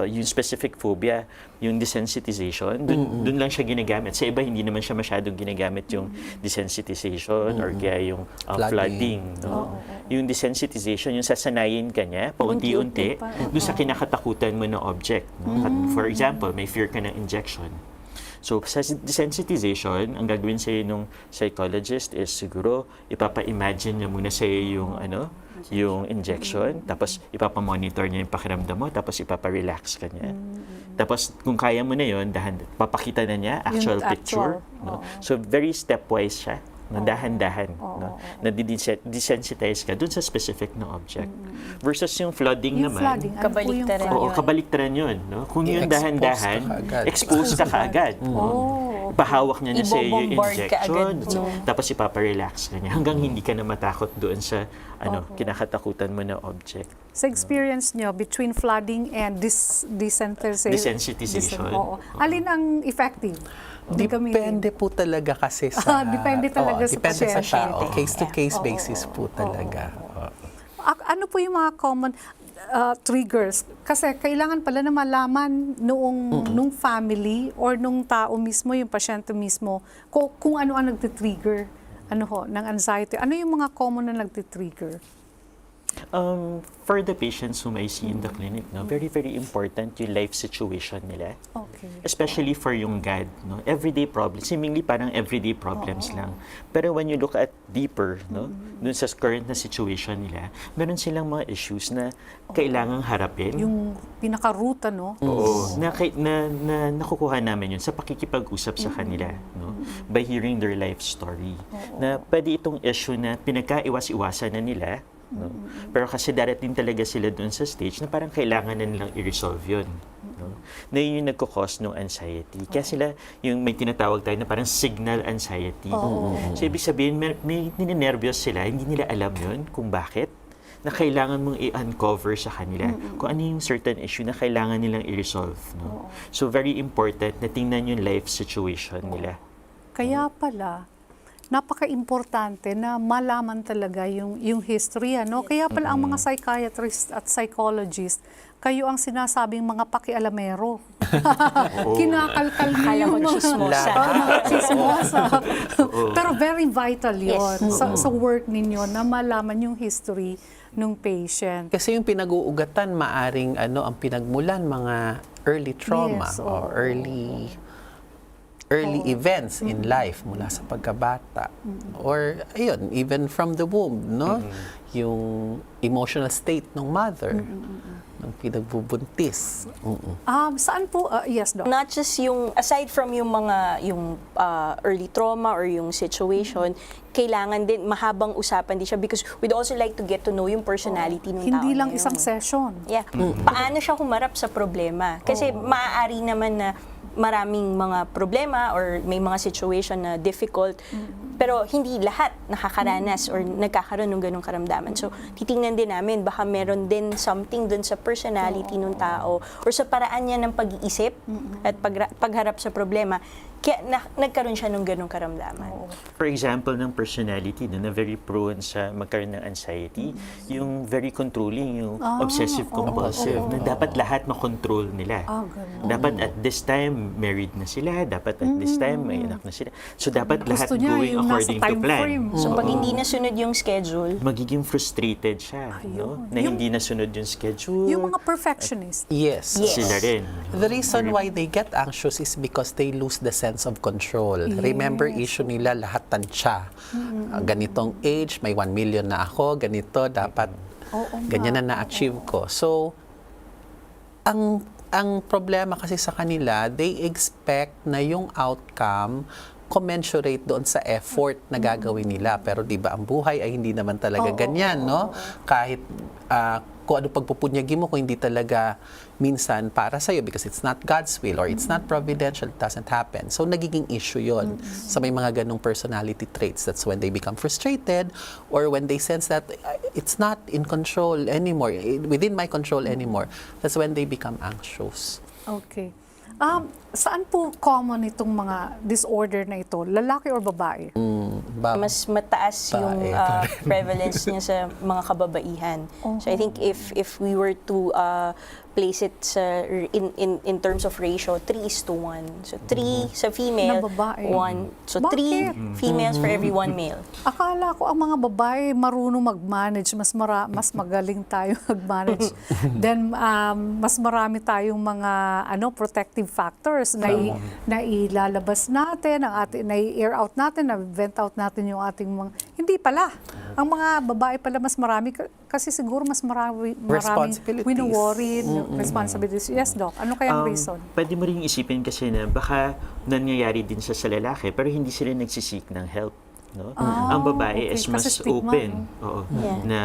yung specific phobia, yung desensitization, dun lang siya ginagamit. Sa iba, hindi naman siya masyadong ginagamit yung desensitization or kaya yung flooding. No? Yung desensitization, yung sasanayin ka niya, paunti-unti, dun sa kinakatakutan mo na object. No? For example, may fear ka ng injection. So, sa desensitization, ang gagawin sa'yo ng psychologist is siguro, ipapa-imagine niya muna sa'yo yung yung injection, tapos ipapamonitor niya yung pakiramdam mo, tapos ipapa-relax ka niya. Tapos kung kaya mo na yun, papakita na niya actual picture. No? So very stepwise siya, no? Dahan-dahan. No? Na desensitize ka dun sa specific na object. Versus yung flooding naman, Kabaliktaran yun. kabaliktaran yun. No? Kung yung dahan-dahan, exposed ka kaagad. No? Pahawak niya na sa'yo yung injection, tapos ipapa-relax ka niya hanggang hindi ka na matakot doon sa kinakatakutan mo na object. Sa experience nyo, between flooding and Desensitization. Alin ang effective? Depende po talaga kasi sa... Depende talaga sa depende sa pasyente. tao. Case-to-case basis po talaga. Ano po yung mga common triggers? Kasi kailangan pala na malaman nung family or nung tao mismo, yung pasyente mismo, kung ano ang nagtitrigger ng anxiety. Ano yung mga common na nagtitrigger? For the patients whom I see in the clinic, very, very important yung life situation nila. Okay. Especially for yung GAD. No? Everyday problems. Seemingly parang everyday problems lang. Pero when you look at deeper, dun sa current na situation nila, meron silang mga issues na kailangang harapin. Yung pinaka-root, Oo. Na nakukuha namin yun sa pakikipag-usap sa kanila. No? By hearing their life story. Na pwede itong issue na pinagkaiwas-iwasan na nila. No? Pero kasi darating talaga sila doon sa stage na parang kailangan na nilang i-resolve yun. No? Na yun yung nagkakos ng anxiety. Kaya sila, yung may tinatawag tayo na parang signal anxiety. So ibig sabihin, may ninenervyos sila, hindi nila alam yun kung bakit, na kailangan mong i-uncover sa kanila kung ano yung certain issue na kailangan nilang i-resolve. No? So very important na tingnan yung life situation nila. Kaya pala, napaka-importante na malaman talaga yung history, ano? Kaya pala ang mga psychiatrist at psychologist, kayo ang sinasabing mga pakialamero. Kinakalkal niyo Akala ko yung mga chismosa. mga chismosa. Pero very vital yun sa work ninyo na malaman yung history ng patient. Kasi yung pinag-uugatan, maaring ang pinagmulan, mga early trauma Yes, or early events in life mula sa pagkabata. Or, ayun, even from the womb, no? Yung emotional state ng mother, ng pinagbubuntis. Saan po? Yes, Doc. Not just yung, aside from yung mga, early trauma or yung situation, kailangan din, mahabang usapan din siya because we'd also like to get to know yung personality ng tao. Hindi lang na yun. isang session. Yeah. Paano siya humarap sa problema? Kasi maaari naman na maraming mga problema or may mga situation na difficult, pero hindi lahat nakakaranas or nagkakaroon ng ganong karamdaman. So, titingnan din namin, baka meron din something dun sa personality ng tao or sa paraan niya ng pag-iisip at pagharap sa problema, kaya nagkaroon siya ng ganong karamdaman. For example, ng personality na very prone sa magkaroon ng anxiety, yung very controlling, yung obsessive-compulsive, na dapat lahat makontrol nila. Ganun. Dapat at this time, married na sila. Dapat at this time, may anak na sila. So, dapat lahat Gusto niya going yung nasa according to time plan. frame. So, pag hindi nasunod yung schedule, Magiging frustrated siya, no? Na hindi nasunod yung schedule. Yung mga perfectionist. Yes. Yes. Sila rin. The reason why they get anxious is because they lose the sense of control. Remember, issue nila lahat tansya. Ganitong age, may 1 million na ako, ganito, dapat ganyan na na-achieve ko. So, ang problema kasi sa kanila, they expect na yung outcome commensurate doon sa effort na gagawin nila. Pero di ba ang buhay ay hindi naman talaga ganyan, no? Kahit kung ano pagpupunyagi mo, kung hindi talaga minsan para sa'yo because it's not God's will or it's not providential, it doesn't happen. So, nagiging issue yon sa may mga ganong personality traits. That's when they become frustrated or when they sense that it's not in control anymore, within my control anymore. That's when they become anxious. Okay. Saan po common itong mga disorder na ito? Lalaki or babae? mas mataas yung prevalence niya sa mga kababaihan. So I think if we were to place it sa in terms of ratio, 3:1. So 3 sa female, Na babae. 1. So Bakit? 3 females for every 1 male. Akala ko ang mga babae marunong mag-manage, mas magaling tayo mag-manage. Then mas marami tayong mga protective factors na ilalabas natin, na i-air out natin, na vent out natin yung ating mga hindi pala. Ang mga babae pala mas marami kasi siguro mas maraming wino-worried responsibilities. Yes, Doc. Ano kayang reason? Pwede mo rin isipin kasi na baka nangyayari din sa lalaki pero hindi sila nagsisik ng help. No? Ang babae is mas Kasi stigma, open na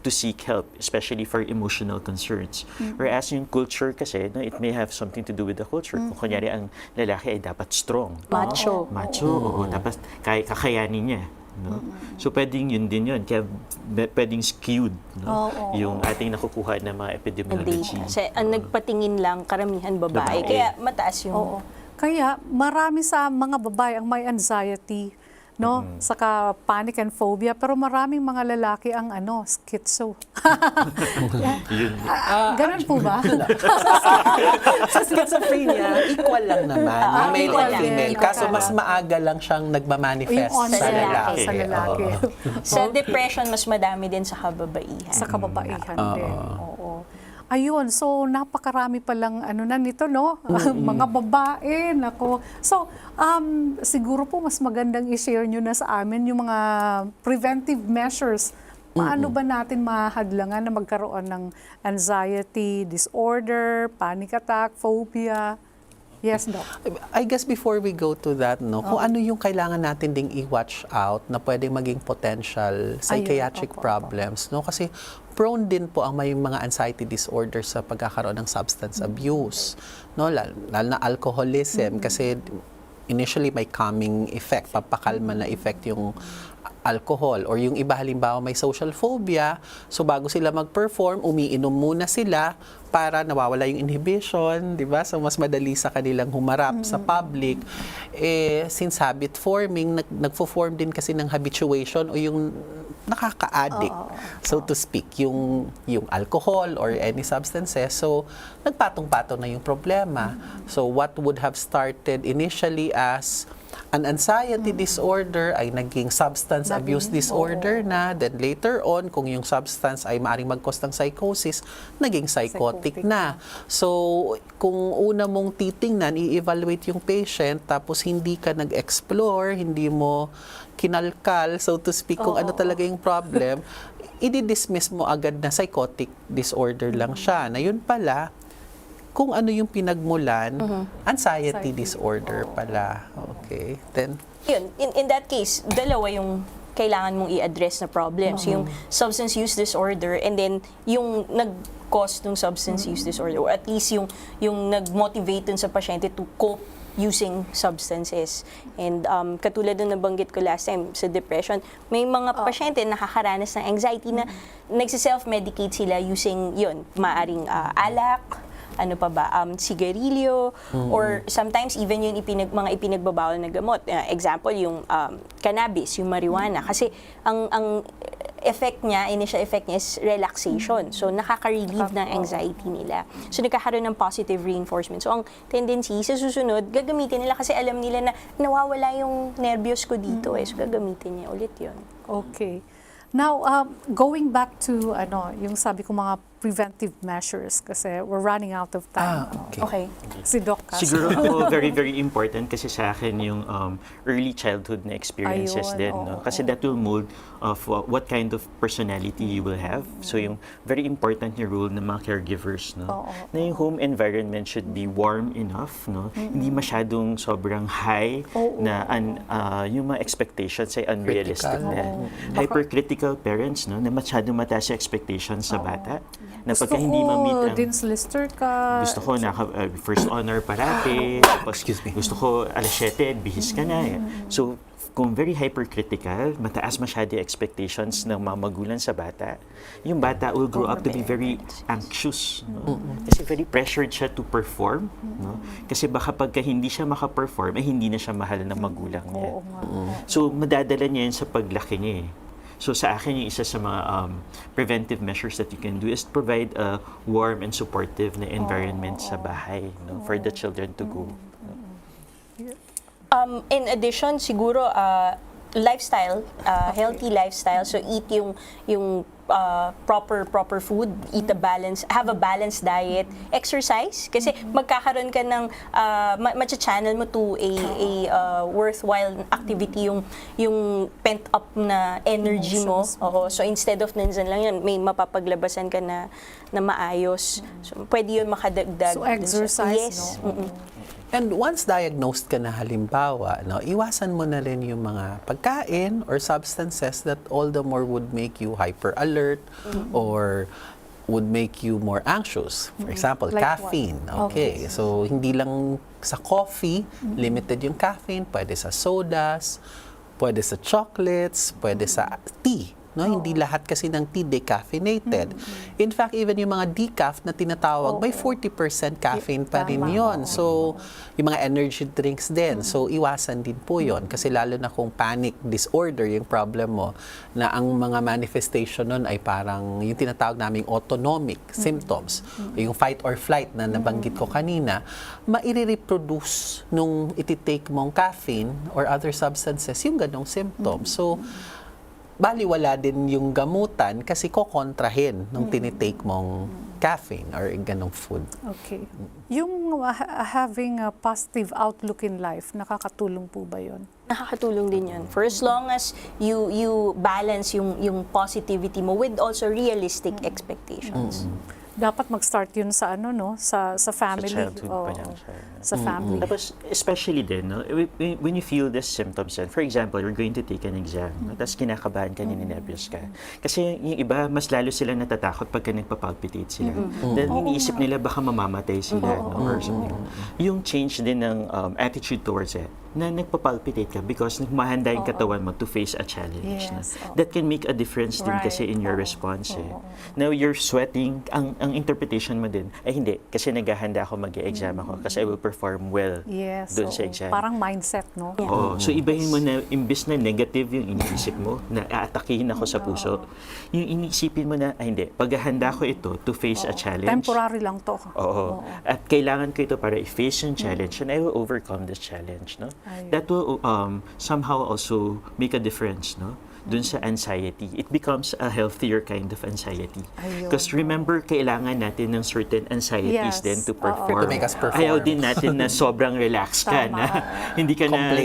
to seek help, especially for emotional concerns. Whereas yung culture kasi, no, it may have something to do with the culture. Kung kunyari ang lalaki ay dapat strong. Macho. Dapat kakayanin niya. No? So pwedeng yun din yun. Kaya pwedeng skewed yung ating nakukuha na mga epidemiology. Kasi ang nagpatingin lang, karamihan babae. Kaya mataas yung... Kaya marami sa mga babae ang may anxiety, no? Saka panic and phobia, pero maraming mga lalaki ang schizo. Ganun po ba? Sa schizophrenia, equal lang naman. Yung male equal and lang. female. Kaso mas maaga lang siyang nagmamanifest Yung sa onset lalaki. sa lalaki. Sa depression, mas madami din sa kababaihan. Sa kababaihan din. Oo. Ayun, so napakarami palang nito, no? Mga babae, nako. So, siguro po mas magandang i-share nyo na sa amin yung mga preventive measures. Paano ba natin mahadlangan na magkaroon ng anxiety, disorder, panic attack, phobia? Yes, Doc. I guess before we go to that, kung ano yung kailangan natin ding i-watch out na pwedeng maging potential psychiatric problems, kasi prone din po ang may mga anxiety disorder sa pagkakaroon ng substance abuse, lalo na alcoholism kasi initially may calming effect, papakalma na effect yung alcohol. Or yung iba halimbawa may social phobia, so bago sila mag-perform, umiinom muna sila para nawawala yung inhibition, di ba? So mas madali sa kanilang humarap sa public. Since habit forming, nagfo-form din kasi ng habituation o yung nakaka-addict, so to speak, yung alcohol or any substances. So, nagpatong-patong na yung problema. So, what would have started initially as an anxiety disorder ay naging substance abuse disorder na. Then later on, kung yung substance ay maaaring mag-cause ng psychosis, naging psychotic na. So, kung una mong titingnan, i-evaluate yung patient, tapos hindi ka nag-explore, hindi mo kinalkal, so to speak, kung ano talaga yung problem, i-dismiss mo agad na psychotic disorder lang siya. Na yun pala, kung ano yung pinagmulan, anxiety disorder pala. Okay. Then, Yun, in that case, dalawa yung kailangan mong i-address na problems. Yung substance use disorder and then yung nag-cause ng substance use disorder, or at least yung nag-motivate dun sa pasyente to cope using substances. And katulad ng nabanggit ko last time sa depression, may mga pasyente nakakaranas ng anxiety na nagsi-self-medicate sila using yun, maaring alak, ano pa ba, sigarilyo, or sometimes even yung mga ipinagbabawal na gamot. Example, yung cannabis, yung marijuana. Kasi ang initial effect niya is relaxation. So, nakaka-relieve ng anxiety nila. So, nagkakaroon ng positive reinforcement. So, ang tendency, sa susunod, gagamitin nila kasi alam nila na nawawala yung nervyos ko dito. So, gagamitin niya ulit yun. Okay. Now, going back to yung sabi ko mga preventive measures kasi we're running out of time. Okay. Si Doc kasi. Siguro ako, very, very important kasi sa akin yung early childhood na experiences din. No? Kasi that will mold of what kind of personality you will have. So yung very important yung role ng mga caregivers. No? Na yung home environment should be warm enough. No? Hindi masyadong sobrang high na yung mga expectations ay unrealistic na. Hypercritical parents, no? Na masyadong mataas yung expectations sa bata. Na pagka hindi ma-meet ang... Dean's Lister ka. Gusto ko first honor parati. Tapos gusto ko alas 7, bihis ka na. So, kung very hypercritical, mataas masyado expectations ng mga magulang sa bata, yung bata will grow up to be very anxious. No? Kasi very pressured siya to perform. No? Kasi baka pagka hindi siya makaperform, hindi na siya mahal ng magulang niya. So, madadala niya yun sa paglaki niya. So sa akin, yung isa sa mga preventive measures that you can do is provide a warm and supportive na environment sa bahay, no, for the children to go. In addition, siguro, lifestyle, healthy lifestyle. So eat yung proper food, have a balanced diet, exercise kasi magkakaroon ka ng ma-channel mo to a worthwhile activity yung pent up na energy mo. So instead of nandiyan lang yan, may mapapaglabasan ka na maayos. So pwede yun makadagdag. So exercise, yes. And once diagnosed ka na halimbawa, iwasan mo na rin yung mga pagkain or substances that all the more would make you hyper-alert or would make you more anxious. For example, Like caffeine. what? Okay. So, hindi lang sa coffee, limited yung caffeine. Pwede sa sodas, pwede sa chocolates, pwede sa tea. No, hindi lahat kasi ng tea decaffeinated. In fact, even yung mga decaf na tinatawag, may 40% caffeine pa rin yun. So, yung mga energy drinks din. So, iwasan din po yun. Kasi lalo na kung panic disorder yung problem mo, na ang mga manifestation nun ay parang yung tinatawag naming autonomic symptoms. Yung fight or flight na nabanggit ko kanina, maire-reproduce nung ititake mong caffeine or other substances yung ganong symptoms. So, baliwala din yung gamutan kasi kokontrahin nung tinitake mong caffeine or ganong food. Okay. Yung having a positive outlook in life, nakakatulong po ba yun? Nakakatulong din yun. For as long as you balance yung positivity mo with also realistic expectations. Dapat mag-start yun sa sa family. Sa childhood pa lang siya. Sa family. Tapos, especially din, no, when you feel these symptoms, for example, you're going to take an exam, tapos kinakabahan ka, ninenervyos ka. Kasi yung iba, mas lalo sila natatakot pagka nagpapalpitate sila. Then, iniisip nila baka mamamatay sila, or something. Yung change din ng attitude towards it. na nagpapalpitate ka because nagmahanda yung katawan mo to face a challenge. Yes, That can make a difference din kasi in your response. Now, you're sweating, ang interpretation mo din, ay hindi, kasi naghahanda ako mag-exam ako kasi I will perform well doon sa exam. Parang mindset, no? Oo. So, ibahin mo na, imbis na negative yung iniisip mo, na aatakihin ako sa puso, yung iniisipin mo na, ay hindi, paghahanda ko ito to face a challenge. Temporary lang to. Oo. At kailangan ko ito para i-face yung challenge and I will overcome this challenge, no? That will somehow also make a difference, no? Dun sa anxiety. It becomes a healthier kind of anxiety. Because remember, kailangan natin ng certain anxieties din to perform. To make us perform. Ayaw din natin na sobrang relax ka na. Hindi ka na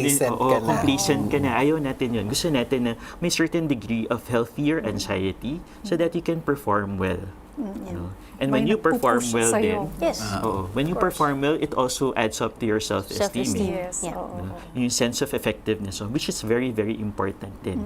complacent ka na. Ayaw natin yun. Gusto natin na may certain degree of healthier anxiety so that you can perform well. No? And when you perform well din, when you perform well, it also adds up to your self-esteem. Yes. Yung sense of effectiveness, which is very, very important din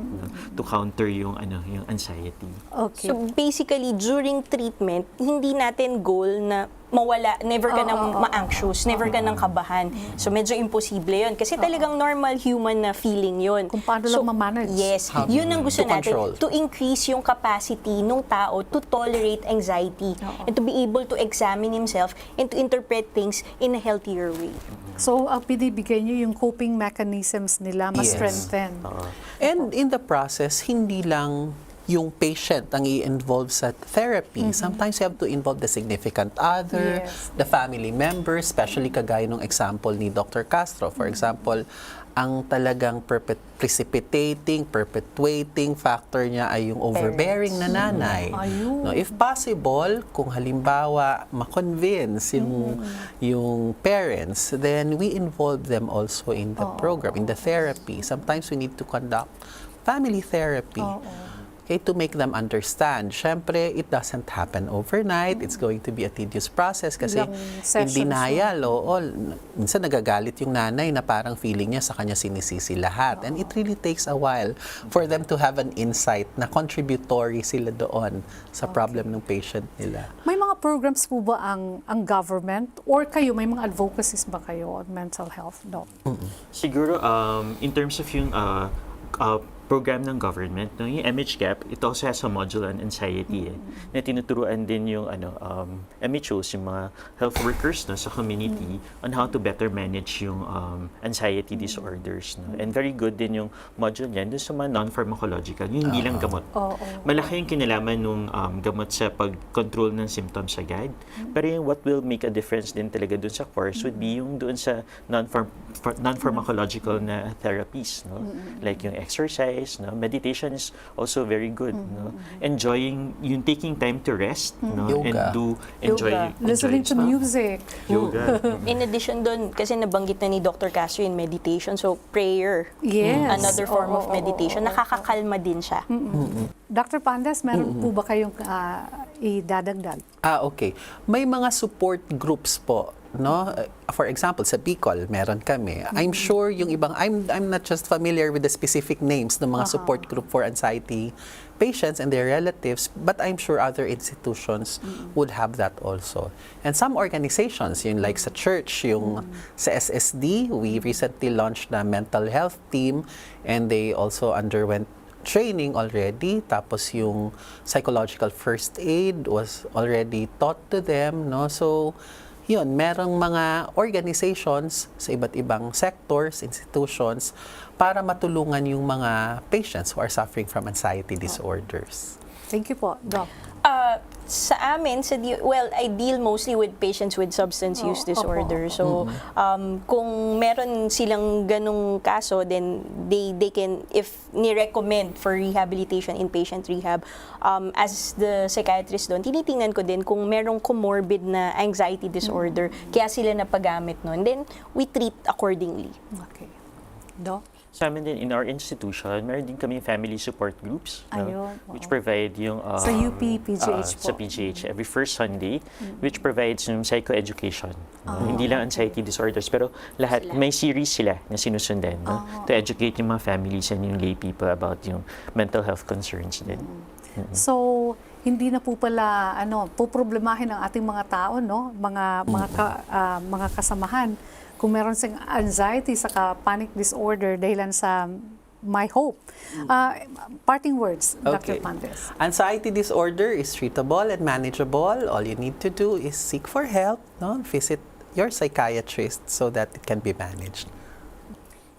to counter yung yung anxiety. Okay. So basically, during treatment, hindi natin goal na mawala, never ka nang ma-anxious, never ka nang kabahan. So medyo imposible yun. Kasi talagang normal human na feeling yun. Kung paano lang ma-manage. Yes. Yun ang gusto To natin. control. To increase yung capacity ng tao to tolerate anxiety and to be able to examine himself and to interpret things in a healthier way. So, ang binibigay nyo yung coping mechanisms nila, mas Yes. strengthen. And in the process, hindi lang yung patient ang i-involve sa therapy. Sometimes you have to involve the significant other, the family members, especially kagaya ng example ni Dr. Castro. For example, ang talagang precipitating, perpetuating factor niya ay yung overbearing na nanay. No, if possible, kung halimbawa ma-convince yung parents, then we involve them also in the program, in the therapy. Sometimes we need to conduct family therapy. Okay, to make them understand. Siyempre, it doesn't happen overnight. It's going to be a tedious process kasi in denial, minsan nagagalit yung nanay na parang feeling niya sa kanya sinisisi lahat. And it really takes a while for them to have an insight na contributory sila doon sa problem ng patient nila. May mga programs po ba ang government or kayo, may mga advocacies ba kayo on mental health, Doc? Siguro, in terms of yung program ng government, no, yung MHGAP, it also has a module on anxiety na tinuturuan din yung MHOs, yung mga health workers no, sa community on how to better manage yung anxiety disorders. No? And very good din yung module niyan dun sa mga non-pharmacological, yung hindi lang gamot. Malaki yung kinalaman nung gamot sa pag-control ng symptoms agad. Pero yung what will make a difference din talaga dun sa course would be yung doon sa non-pharmacological na therapies. No? Like yung exercise, no? Meditation is also very good. No? Enjoying, yung taking time to rest no? and Listening to music. Yoga. In addition doon, kasi nabanggit na ni Dr. Castro in meditation, so prayer, another form of meditation, nakakakalma din siya. Dr. Pandes, meron po ba kayong idadagdag? Okay. May mga support groups po, no? For example, sa Bicol, meron kami. I'm sure yung ibang, I'm not just familiar with the specific names ng mga support group for anxiety patients and their relatives, but I'm sure other institutions would have that also. And some organizations, yung like sa church, yung sa SSD, we recently launched the mental health team and they also underwent training already, tapos yung psychological first aid was already taught to them, no? So, yun, merong mga organizations sa iba't ibang sectors, institutions, para matulungan yung mga patients who are suffering from anxiety disorders. Thank you po, Doc. Sa amin, I deal mostly with patients with substance use disorder. So, kung meron silang ganong kaso, then they can, if ni-recommend for rehabilitation, inpatient rehab, as the psychiatrist doon, tinitingnan ko din kung merong comorbid na anxiety disorder, kaya sila napagamit nun. Then, we treat accordingly. Okay. Doc? Sa amin din, in our institution, meron din kami family support groups, no? Which provide yung... sa UP, PGH po. Sa PGH, every first Sunday, which provides yung psychoeducation. No? Hindi lang anxiety disorders, pero lahat, may series sila na sinusundan no? To educate yung mga families and yung lay people about yung mental health concerns din. So, hindi na po pala poproblemahin ang ating mga tao, no? Mga kasamahan kung meron siyang anxiety saka panic disorder dahilan sa my hope. Parting words, Dr. Pandes. Anxiety disorder is treatable and manageable. All you need to do is seek for help, no? Visit your psychiatrist so that it can be managed.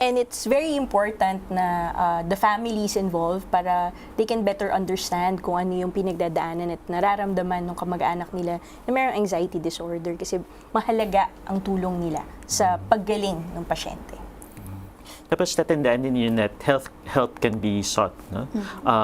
And it's very important na the families involved para they can better understand kung ano yung pinagdadaanan at nararamdaman ng kamag-anak nila na mayroong anxiety disorder kasi mahalaga ang tulong nila sa paggaling ng pasyente. Tapos tatandaan din yun that help can be sought. No?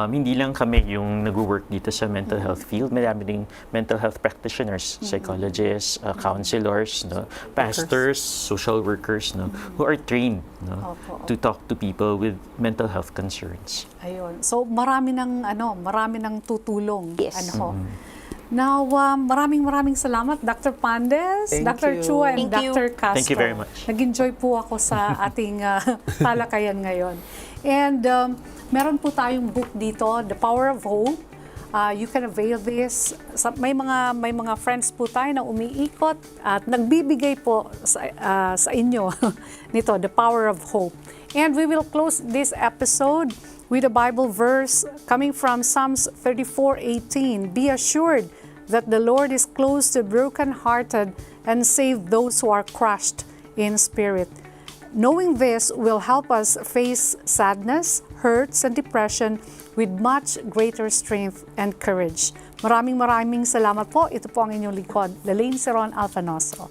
Hindi lang kami yung nag-work dito sa mental health field. Marami ding mental health practitioners, psychologists, counselors, no? Pastors, social workers, no? Who are trained, no? To talk to people with mental health concerns. Ayun. So marami ng tutulong. Yes. Now, maraming salamat, Dr. Pandes, Thank Dr. you. Chua, and Thank you. Dr. Castro. Thank you very much. Nag-enjoy po ako sa ating talakayan ngayon. And meron po tayong book dito, The Power of Hope. You can avail this. May mga friends po tayo na umiikot at nagbibigay po sa inyo nito, The Power of Hope. And we will close this episode with a Bible verse coming from Psalms 34:18. Be assured that the Lord is close to the brokenhearted and save those who are crushed in spirit. Knowing this will help us face sadness, hurts, and depression with much greater strength and courage. Maraming salamat po. Ito po ang inyong likod, Lalaine Seron Alfanoso.